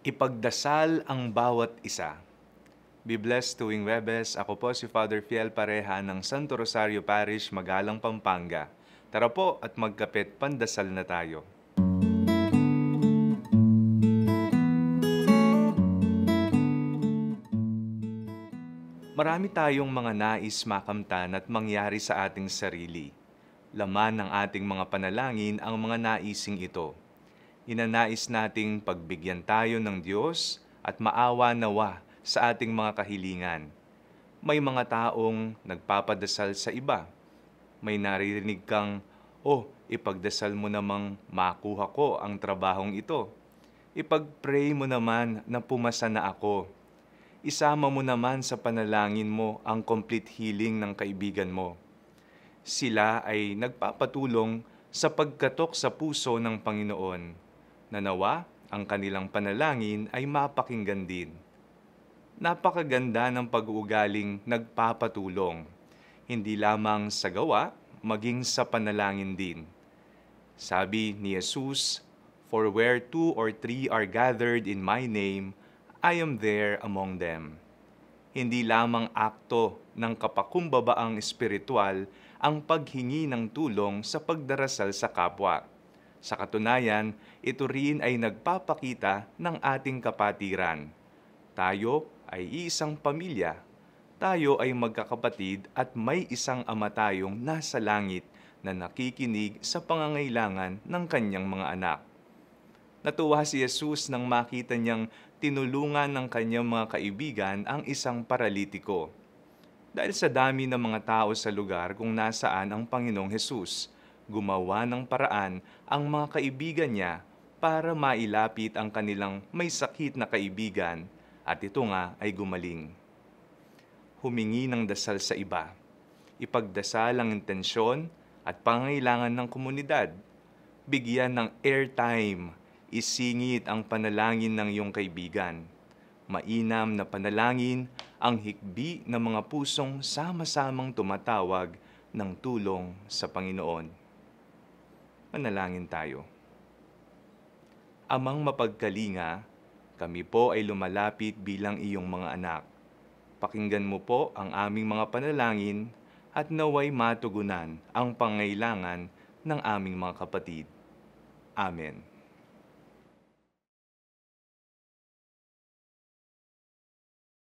Ipagdasal ang bawat isa. Be blessed tuwing Webes. Ako po si Father Fiel Pareha ng Santo Rosario Parish, Magalang, Pampanga. Tara po at magkapit pandasal na tayo. Marami tayong mga nais makamtan at mangyari sa ating sarili. Laman ng ating mga panalangin ang mga naising ito. Inanais nating pagbigyan tayo ng Diyos at maawa nawa sa ating mga kahilingan. May mga taong nagpapadasal sa iba. May naririnig kang, ipagdasal mo namang makuha ko ang trabahong ito. Ipag-pray mo naman na pumasa na ako. Isama mo naman sa panalangin mo ang complete healing ng kaibigan mo. Sila ay nagpapatulong sa pagkatok sa puso ng Panginoon. Nanawa, ang kanilang panalangin ay mapakinggan din. Napakaganda ng pag-uugaling nagpapatulong, hindi lamang sa gawa, maging sa panalangin din. Sabi ni Jesus, "For where 2 or 3 are gathered in my name, I am there among them." Hindi lamang akto ng kapakumbabaang espiritual ang paghingi ng tulong sa pagdarasal sa kapwa. Sa katunayan, ito rin ay nagpapakita ng ating kapatiran. Tayo ay isang pamilya. Tayo ay magkakapatid at may isang Ama tayong nasa langit na nakikinig sa pangangailangan ng kanyang mga anak. Natuwa si Jesus nang makita niyang tinulungan ng kanyang mga kaibigan ang isang paralitiko. Dahil sa dami ng mga tao sa lugar kung nasaan ang Panginoong Hesus, gumawa ng paraan ang mga kaibigan niya para mailapit ang kanilang may sakit na kaibigan at ito nga ay gumaling. Humingi ng dasal sa iba. Ipagdasal ang intensyon at pangangailangan ng komunidad. Bigyan ng airtime. Isingit ang panalangin ng iyong kaibigan. Mainam na panalangin ang hikbi ng mga pusong sama-samang tumatawag ng tulong sa Panginoon. Manalangin tayo. Amang mapagkalinga, kami po ay lumalapit bilang iyong mga anak. Pakinggan mo po ang aming mga panalangin at naway matugunan ang pangailangan ng aming mga kapatid. Amen.